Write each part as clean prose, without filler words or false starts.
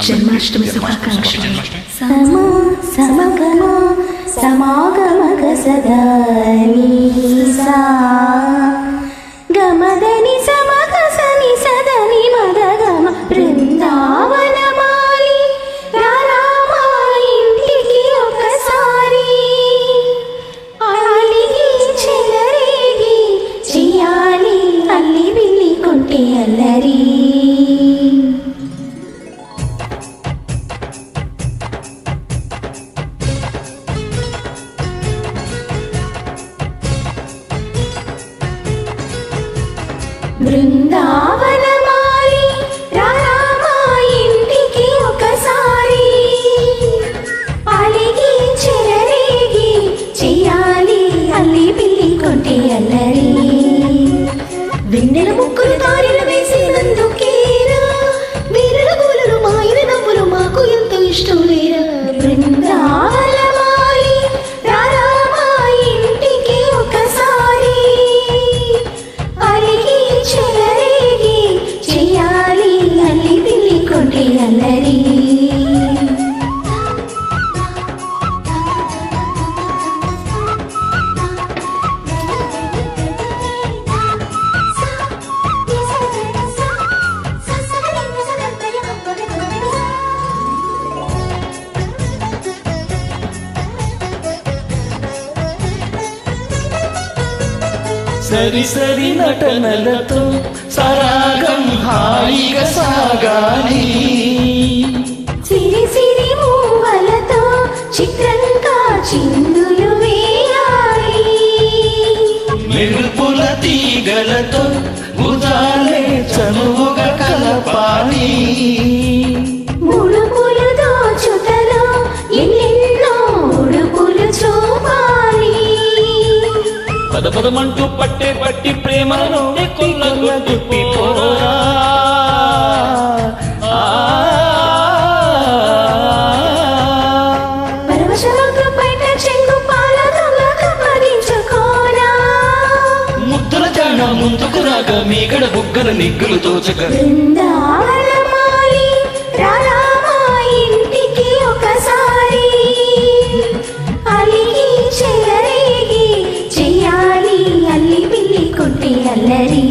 జన్మాష్టమి శుభాకాంక్షలు. సమా సమగమ సమాగమగ సదా నీసా గమదని సమగ సని సదని మదగమ బృందావనమాలి రారామా ఇంటికి ఒకసారి అలిగి చెలరేగి చెయ్యాలి అల్లి బిల్లి కొంటే అల్లరి. బృందావనమాలి రారామా ఇంటికి ఒకసారి అలిగి చెలరేగి చెయ్యాలి అల్లి బిల్లి కొంటే అల్లరి. వెన్నెల ముక్కులు తారిలు వేసినందుకేరా వీరుల గోలులు మాయల నవ్వులు మాకు ఎంతో ఇష్టం లేరా. బృందావనమాలి రారామా ఇంటికి ఒకసారి అలిగి చెలరేగి చెయ్యాలి అల్లి బిల్లి కొంటే అల్లరి. సరి సరి నటనలతో సరాగం హాయిగా సాగాలి. సిరి సిరి మూవలతో చిత్రంగా చిందులు వేయాలి. మెరుపుల తీగలతో భుజాలే చనువుగా కలపాలి. ముడుపులు దోచుటలో ఎన్నెన్నో ఉడుపులు చూపాలి. పద పదమంటూ పట్టే పట్టి ప్రేమను తిప్పిపోరా. పరవశమంతో పైట చెంగు పాల దొంగకు పదించుకోరా. ముద్దుల జాడ ముందుకు రాగా మీగడ బుగ్గల నిగ్గులు తోచక బృందావనమాలి రారామా ఇంటికి ఒకసారి అలిగి చెలరేగి చెయ్యాలి అల్లి బిల్లి కొంటే అల్లరి.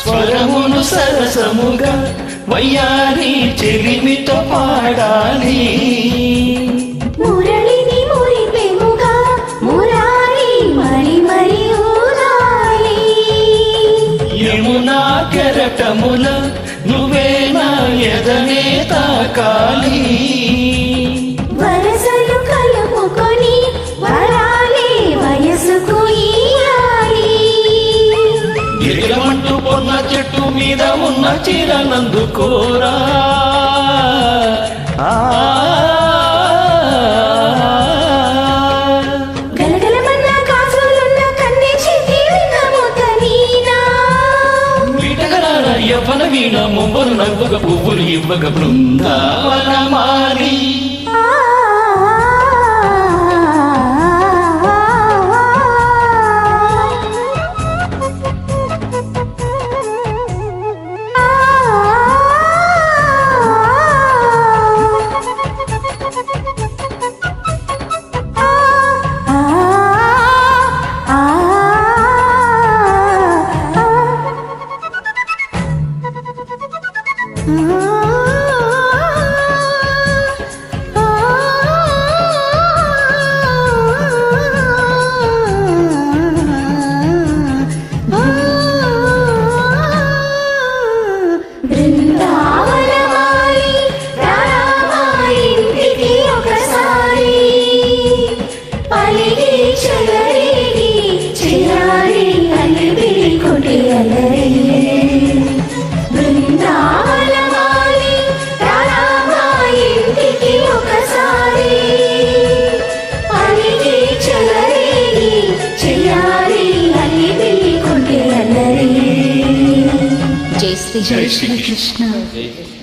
స్వరమును సరసముగా వయ్యారి చెలిమితో పాడాలి. మురళిని మురిపెముగా మురారి మరి మరి ఊరాలి. యమునా కెరటముల నువ్వే నా ఎదనే తాకాలి. వరసలు కలుపుకొని వరాలే వయసుకు ఇయ్యాలి. గిరిగమంటూ పొన్న చెట్టు మీద ఉన్న చీరనందుకోరా. గలగలమన్న కాసులున్న కన్నె చిట్టి వినముత నీనా. వీటగరాడ యవ్వన వీణ మొవ్వలు నవ్వుగ పువ్వులు ఇవ్వగ బృందావనమాలి. శ్రీ జై జై శ్రీ శ్రీ కృష్ణ జై